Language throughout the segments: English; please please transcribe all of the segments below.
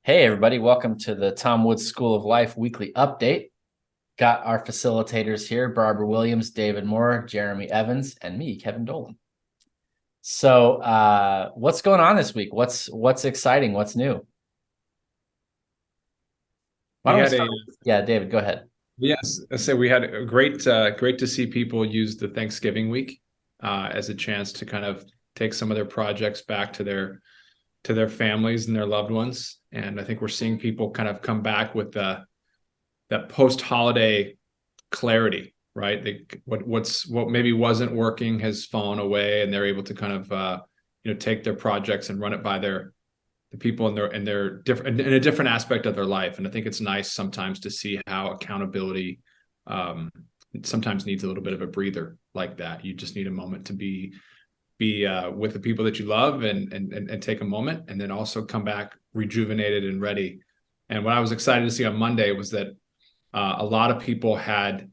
Hey, everybody, welcome to the Tom Woods School of Life weekly update. Got our facilitators here, Barbara Williams, David Moore, Jeremy Evans, and me, Kevin Dolan. So what's going on this week? What's exciting? What's new? Why We don't we had start? Yeah, David, go ahead. yes, I said we had a great to see people use the Thanksgiving week as a chance to kind of take some of their projects back to their families and their loved ones. And I think we're seeing people kind of come back with that post-holiday clarity, right? What maybe wasn't working has fallen away, and they're able to kind of take their projects and run it by the people in their different in a different aspect of their life. And I think it's nice sometimes to see how accountability um, sometimes needs a little bit of a breather like that. You just need a moment to be with the people that you love and take a moment, and then also come back rejuvenated and ready. And what I was excited to see on Monday was that a lot of people had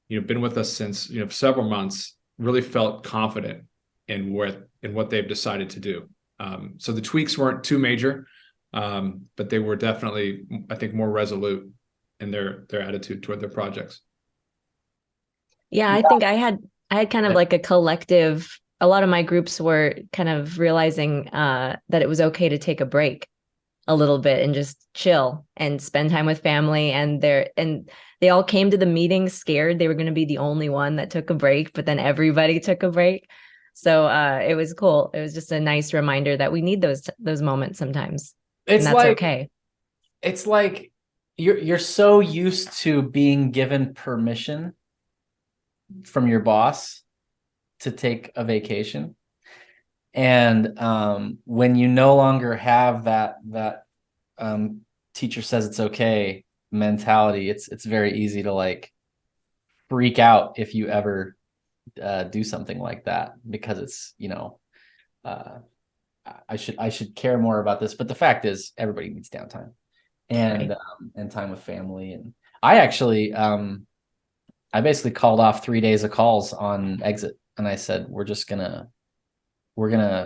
been with us since several months, really felt confident in what they've decided to do. So the tweaks weren't too major, but they were definitely, I think, more resolute in their attitude toward their projects. Yeah, I think I had kind of like a collective, a lot of my groups were kind of realizing that it was okay to take a break a little bit and just chill and spend time with family. And they all came to the meeting scared they were going to be the only one that took a break, but then everybody took a break. So it was cool. It was just a nice reminder that we need those moments sometimes. And It's that's like okay. it's like you're so used to being given permission from your boss to take a vacation. And when you no longer have that um, teacher says it's okay mentality, it's very easy to like freak out if you ever do something like that, because it's uh, I should care more about this. But the fact is, everybody needs downtime and Right. and time with family. And I actually I basically called off 3 days of calls on exit, and I said we're gonna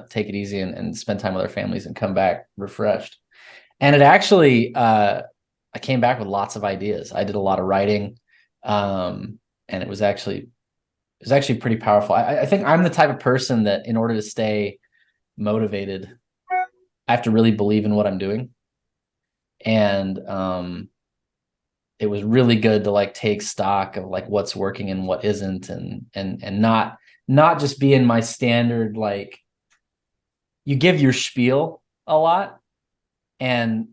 take it easy and spend time with our families and come back refreshed. And it actually I came back with lots of ideas. I did a lot of writing, and it was actually pretty powerful. I think I'm the type of person that, in order to stay motivated, I have to really believe in what I'm doing. And it was really good to like take stock of like what's working and what isn't, and not just be in my standard, like, you give your spiel a lot, and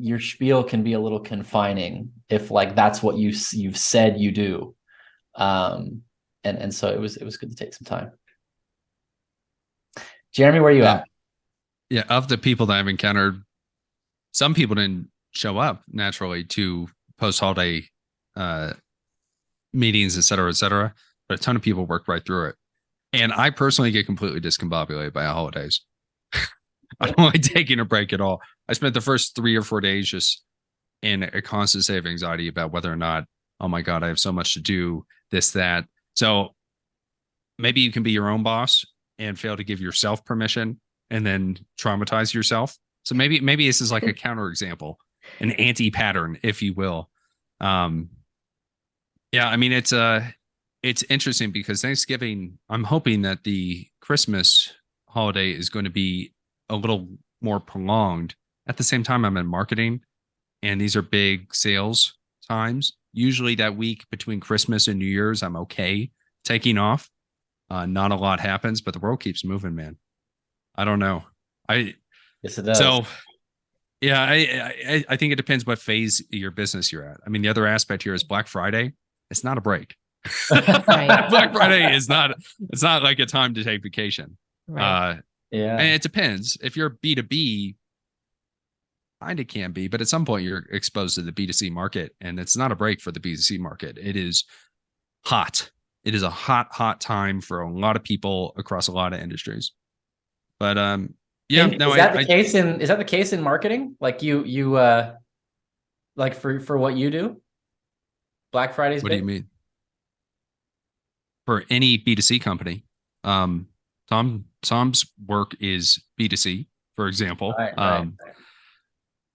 your spiel can be a little confining if like that's what you've said you do. And so it was good to take some time. Jeremy, where are you Yeah. at? Yeah. Of the people that I've encountered, some people didn't show up naturally to post holiday uh, meetings, et cetera, et cetera. But a ton of people worked right through it. And I personally get completely discombobulated by holidays. I don't like taking a break at all. I spent the first 3 or 4 days just in a constant state of anxiety about whether or not, oh my God, I have so much to do, this, that. So maybe you can be your own boss and fail to give yourself permission and then traumatize yourself. So maybe this is like a counterexample, an anti-pattern, if you will. Um, yeah, I mean it's interesting because Thanksgiving, I'm hoping that the Christmas holiday is going to be a little more prolonged. At the same time, I'm in marketing, and these are big sales times. Usually that week between Christmas and New Year's, I'm okay taking off. Not a lot happens, but the world keeps moving, man. I don't know. I Yes, it does. so yeah, I think it depends what phase of your business you're at. I mean, the other aspect here is Black Friday. It's not a break. Right. Black Friday is not. It's not like a time to take vacation. Right. Uh, and Yeah. it depends. If you're B2B, kind of can be, but at some point you're exposed to the B2C market, and it's not a break for the B2C market. It is hot. It is a hot time for a lot of people across a lot of industries. But yeah, And no, is that the case in marketing? Like you like for what you do? Black Friday's what do you big? mean? For any B2C company. Um, Tom's work is B2C, for example. Right, right.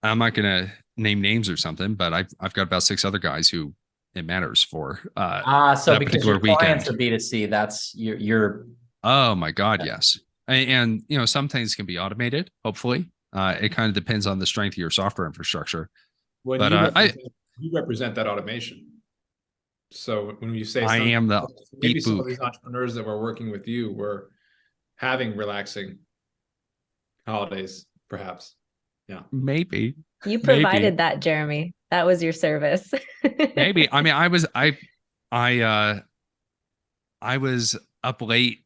I'm not going to name names or something, but I've got about 6 other guys who it matters for So that because particular your clients weekend. are B2C, that's you're Oh my God, yes. And you know, some things can be automated, hopefully. It kind of depends on the strength of your software infrastructure. When But you represent that automation. So when you say I am the maybe beep some of boop. these entrepreneurs that were working with you were having relaxing holidays, perhaps. Yeah. Maybe, You maybe, provided that, Jeremy. That was your service. maybe. I mean, I I was up late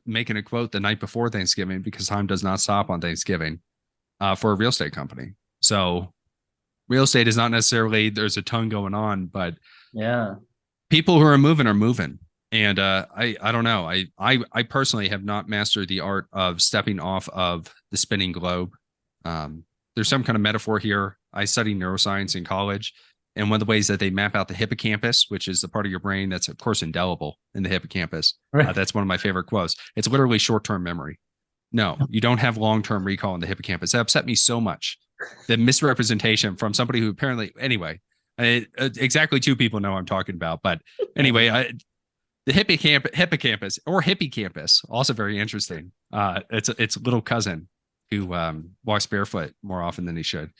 making a quote the night before Thanksgiving because time does not stop on Thanksgiving for a real estate company. So real estate is not necessarily there's a ton going on, but yeah. people who are moving. And I don't know. I personally have not mastered the art of stepping off of the spinning globe. There's some kind of metaphor here. I studied neuroscience in college, and one of the ways that they map out the hippocampus, which is the part of your brain that's of course indelible in the hippocampus. That's one of my favorite quotes. It's literally short-term memory. No, you don't have long-term recall in the hippocampus. That upset me so much. The misrepresentation from somebody who apparently, anyway, exactly 2 people know I'm talking about. But anyway, the hippocampus or hippocampus, also very interesting. It's a little cousin who walks barefoot more often than he should.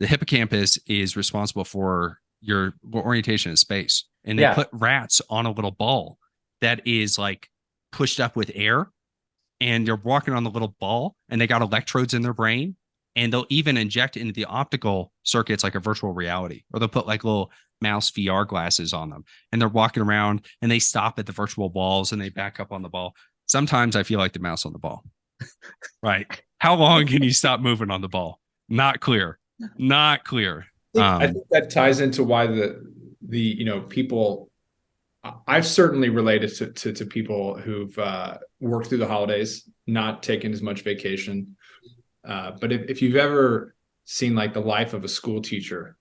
The hippocampus is responsible for your orientation in space, and they put rats on a little ball that is like pushed up with air, and you're walking on the little ball, and they got electrodes in their brain, and they'll even inject into the optical circuits like a virtual reality, or they'll put like little mouse VR glasses on them, and they're walking around and they stop at the virtual balls and they back up on the ball. Sometimes I feel like the mouse on the ball. Right. How long can you stop moving on the ball? Not clear. Not clear. I think that ties into why the people I've certainly related to people who've worked through the holidays, not taken as much vacation. But if you've ever seen like the life of a school teacher,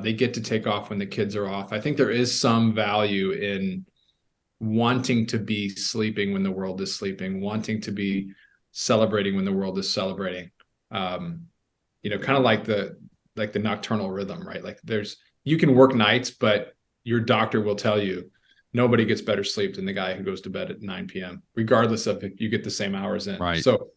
they get to take off when the kids are off. I think there is some value in wanting to be sleeping when the world is sleeping, wanting to be celebrating when the world is celebrating. Kind of like the nocturnal rhythm, right? Like you can work nights, but your doctor will tell you nobody gets better sleep than the guy who goes to bed at 9 p.m., regardless of if you get the same hours in. Right. So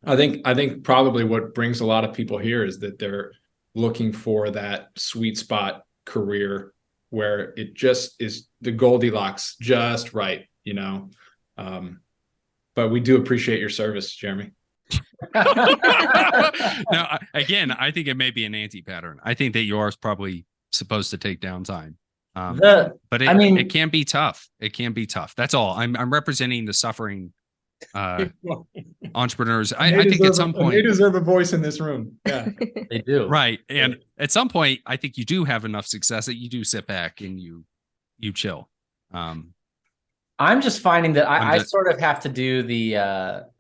I think probably what brings a lot of people here is that they're looking for that sweet spot career where it just is the Goldilocks just right, but we do appreciate your service, Jeremy. Now, again, I think it may be an anti-pattern. I think that yours probably supposed to take downtime. But it can be tough. It can be tough. That's all. I'm representing the suffering entrepreneurs. I think at some point they deserve a voice in this room. Yeah, they do. Right. And at some point, I think you do have enough success that you do sit back and you chill. I'm just finding that I sort of have to do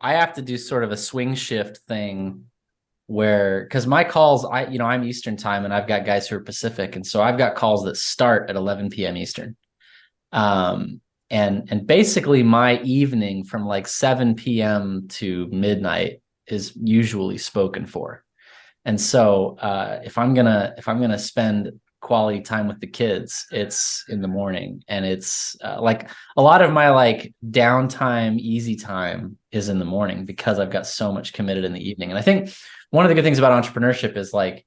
I have to do sort of a swing shift thing where, because my calls, I'm Eastern time and I've got guys who are Pacific. And so I've got calls that start at 11 p.m. Eastern. And basically my evening from like 7 p.m. to midnight is usually spoken for. And so if I'm gonna spend quality time with the kids, it's in the morning, and it's like a lot of my like downtime, easy time is in the morning because I've got so much committed in the evening. And I think one of the good things about entrepreneurship is like,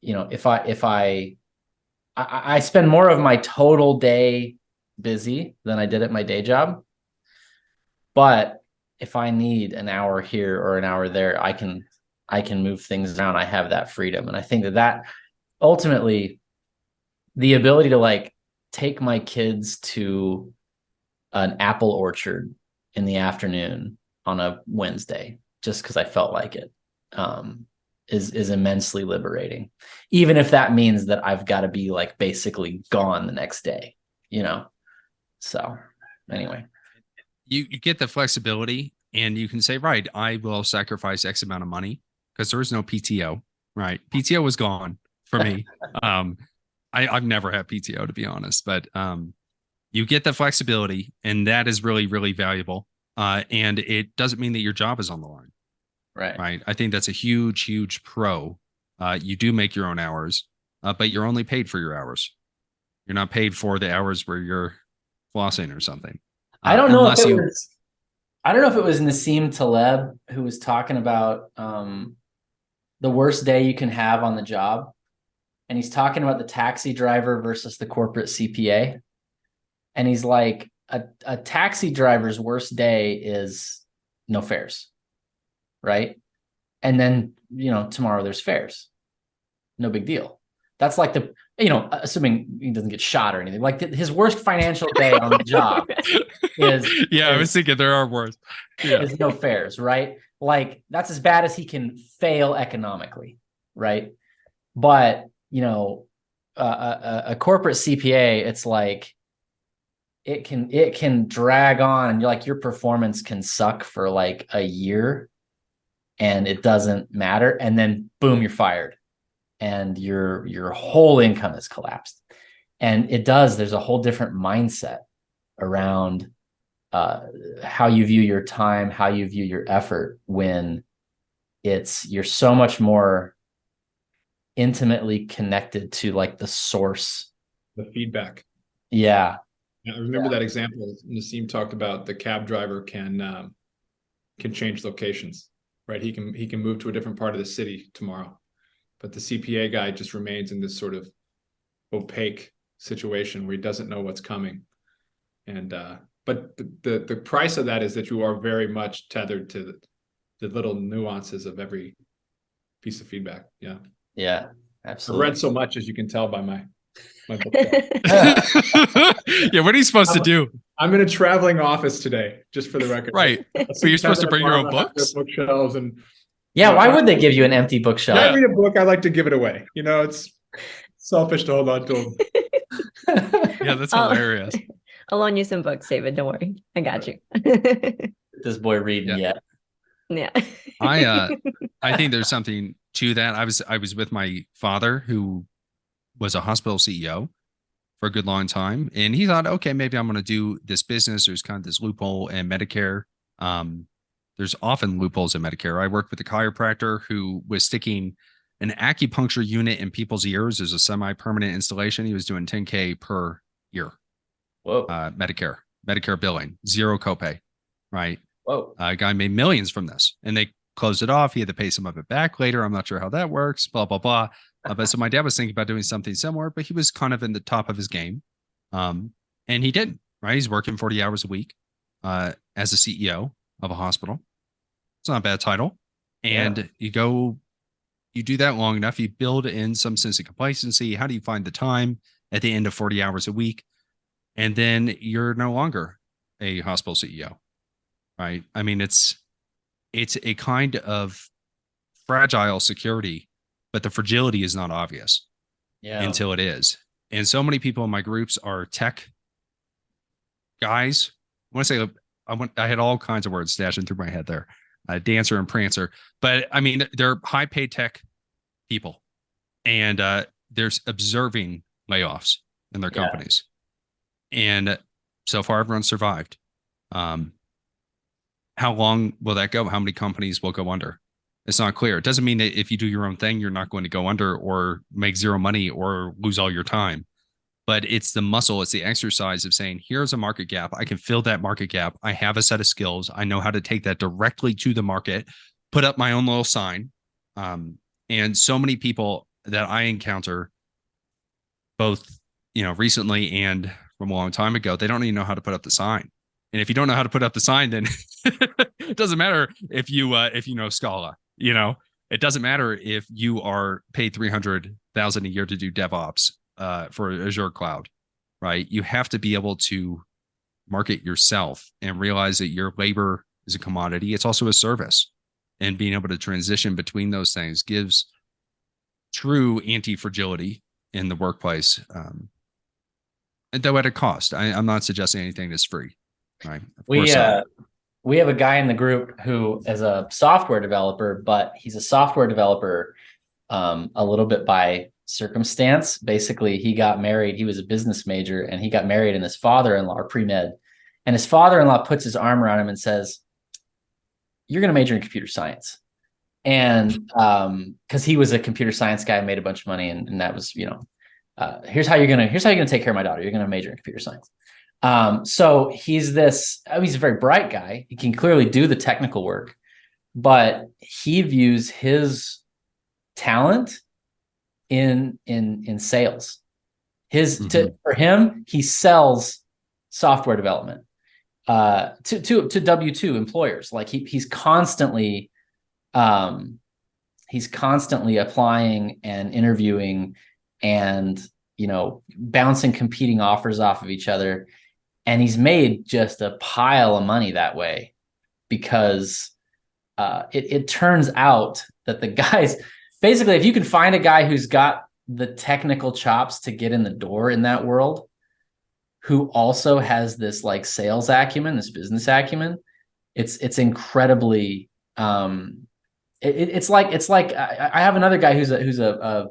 if I spend more of my total day busy than I did at my day job, but if I need an hour here or an hour there, I can move things around. I have that freedom. And I think that ultimately the ability to like take my kids to an apple orchard in the afternoon on a Wednesday, just because I felt like it, is immensely liberating. Even if that means that I've got to be like basically gone the next day, So anyway. You get the flexibility, and you can say, right, I will sacrifice X amount of money because there is no PTO, right? PTO was gone for me. I've never had PTO, to be honest, but you get the flexibility, and that is really, really valuable. And it doesn't mean that your job is on the line. Right. Right. I think that's a huge, huge pro You do make your own hours, but you're only paid for your hours. You're not paid for the hours where you're flossing or something. I don't know if Unless it you, was. I don't know if it was Nassim Taleb who was talking about the worst day you can have on the job, and he's talking about the taxi driver versus the corporate CPA, and he's like, a taxi driver's worst day is no fares, right? And then tomorrow there's fares, no big deal. That's like assuming he doesn't get shot or anything. Like his worst financial day on the job I was thinking there are worse. Is no fares, right? Like that's as bad as he can fail economically, right? But a corporate CPA, it's like it can drag on, and you're like, your performance can suck for like a year, and it doesn't matter, and then boom, you're fired, and your whole income has collapsed. And there's a whole different mindset around how you view your time, how you view your effort, when you're so much more intimately connected to like the source, the feedback. Yeah. I remember that example. Nassim talked about the cab driver can change locations, right? He can move to a different part of the city tomorrow, but the CPA guy just remains in this sort of opaque situation where he doesn't know what's coming. And but the price of that is that you are very much tethered to the little nuances of every piece of feedback. Yeah, absolutely. I've read so much, as you can tell by my book. What are you supposed to do? I'm in a traveling office today, just for the record. Right. So you're supposed to bring your own books? Bookshelves and why would they give you an empty bookshelf? I read a book, I like to give it away. It's selfish to hold on to them. Yeah, that's hilarious. I'll loan you some books, David. Don't worry. I got you. This boy reading yet. Yeah. I think there's something to that. I was with my father, who was a hospital CEO for a good long time, and he thought, okay, maybe I'm going to do this business. There's kind of this loophole in Medicare. There's often loopholes in Medicare. I worked with a chiropractor who was sticking an acupuncture unit in people's ears as a semi-permanent installation. He was doing $10K per year. Whoa. Medicare billing, zero copay, right? Whoa. A guy made millions from this, and they closed it off. He had to pay some of it back later. I'm not sure how that works, blah, blah, blah. But so my dad was thinking about doing something similar, but he was kind of in the top of his game. And he didn't, right? He's working 40 hours a week as a CEO of a hospital. It's not a bad title. And you do that long enough, you build in some sense of complacency. How do you find the time at the end of 40 hours a week? And then you're no longer a hospital CEO, right? I mean, it's a kind of fragile security, but the fragility is not obvious until it is. And so many people in my groups are tech guys. I want to say, I had all kinds of words dashing through my head there, dancer and prancer, but I mean, they're high paid tech people, and there's observing layoffs in their companies. And so far, everyone's survived. How long will that go? How many companies will go under? It's not clear. It doesn't mean that if you do your own thing, you're not going to go under or make zero money or lose all your time. But it's the muscle, it's the exercise of saying, here's a market gap. I can fill that market gap. I have a set of skills. I know how to take that directly to the market, put up my own little sign. And so many people that I encounter, both recently and from a long time ago, they don't even know how to put up the sign. And if you don't know how to put up the sign, then it doesn't matter if you know Scala. It doesn't matter if you are paid $300,000 a year to do DevOps for Azure Cloud, right? You have to be able to market yourself and realize that your labor is a commodity. It's also a service, and being able to transition between those things gives true anti-fragility in the workplace. And though at a cost, I'm not suggesting anything is free, right? We have a guy in the group who is a software developer, but he's a software developer a little bit by circumstance. Basically, he got married. He was a business major, and he got married, and his father-in-law, or pre-med, and his father-in-law puts his arm around him and says, "You're going to major in computer science." And because he was a computer science guy, made a bunch of money, and that was, here's how you're gonna take care of my daughter. You're gonna major in computer science. So he's he's a very bright guy. He can clearly do the technical work, but he views his talent in sales. For him, he sells software development to W-2 employers. Like he's constantly applying and interviewing and bouncing competing offers off of each other, and he's made just a pile of money that way because it turns out that the guys, basically, if you can find a guy who's got the technical chops to get in the door in that world, who also has this like sales acumen, this business acumen, it's incredibly it's like I have another guy who's a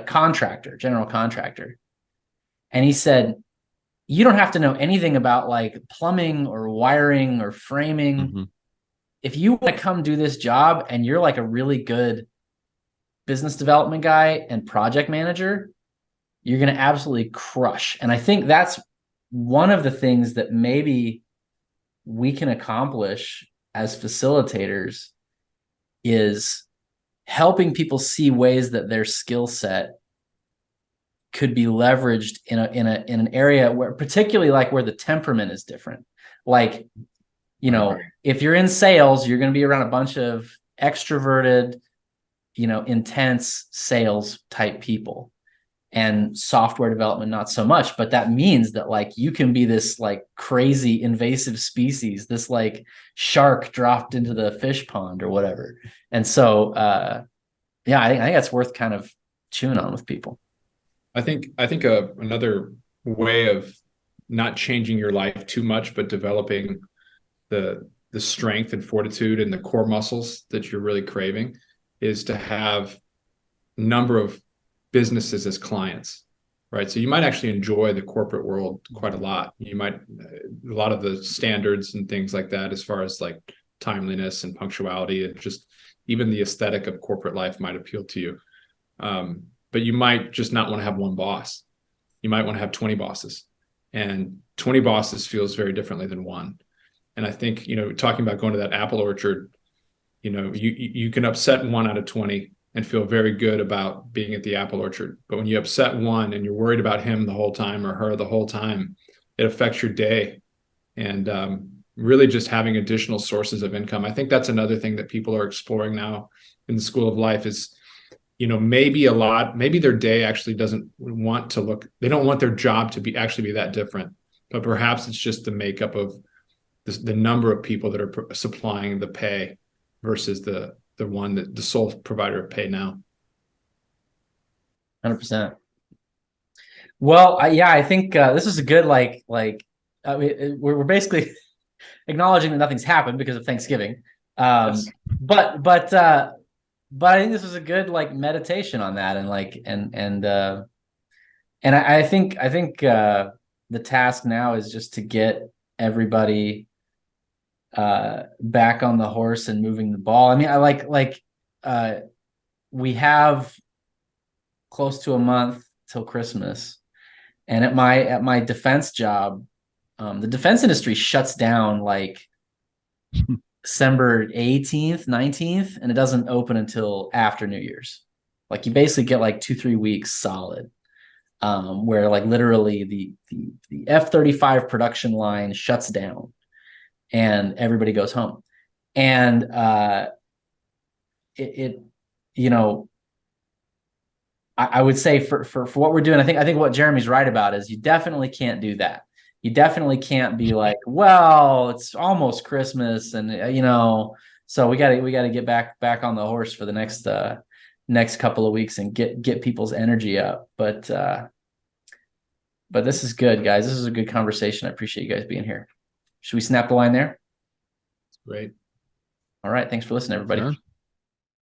contractor, general contractor, and he said, you don't have to know anything about like plumbing or wiring or framing. If you want to come do this job and you're like a really good business development guy and project manager, you're going to absolutely crush. And I think that's one of the things that maybe we can accomplish as facilitators is helping people see ways that their skill set could be leveraged in an area where, particularly like where the temperament is different. Like, if you're in sales, you're going to be around a bunch of extroverted, intense sales type people, and software development, not so much. But that means that like you can be this like crazy invasive species, this like shark dropped into the fish pond or whatever. And so, I think that's worth kind of chewing on with people. I think another way of not changing your life too much, but developing the strength and fortitude and the core muscles that you're really craving, is to have a number of businesses as clients, right? So you might actually enjoy the corporate world quite a lot. You might, a lot of the standards and things like that, as far as like timeliness and punctuality, and just even the aesthetic of corporate life might appeal to you. But you might just not want to have one boss. You might want to have 20 bosses, and 20 bosses feels very differently than one. And I think, talking about going to that apple orchard, you can upset 1 out of 20 and feel very good about being at the apple orchard. But when you upset one and you're worried about him the whole time or her the whole time, it affects your day. And really just having additional sources of income. I think that's another thing that people are exploring now in the school of life is, maybe their day actually doesn't want to look, they don't want their job to actually be that different, but perhaps it's just the makeup of the number of people that are supplying the pay versus the one that the sole provider of pay now. 100%. Well, I think this is a good we're basically acknowledging that nothing's happened because of Thanksgiving. Yes. But I think this was a good like meditation on that, and I think the task now is just to get everybody back on the horse and moving the ball. I mean, we have close to a month till Christmas, and at my defense job, the defense industry shuts down like December 18th, 19th, and it doesn't open until after New Year's. Like you basically get like 2-3 weeks solid, where like literally the F-35 production line shuts down and everybody goes home. And I would say for what we're doing, I think what Jeremy's right about is you definitely can't do that. You definitely can't be like, well, it's almost Christmas, and so we got to get back on the horse for the next couple of weeks and get people's energy up. But this is good, guys. This is a good conversation. I appreciate you guys being here. Should we snap the line there? Great. All right. Thanks for listening, everybody. Sure.